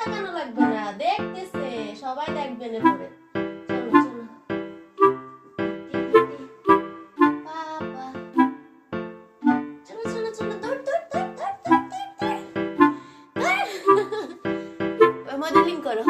তাকানো লাগবে না, দেখতেছে সবাই দেখবে না পরে। চলো চলো বাবা, চলো চলো চলো, দৌড় দৌড় দৌড় দৌড় দৌড় দৌড় দৌড়। মডেলিং করো।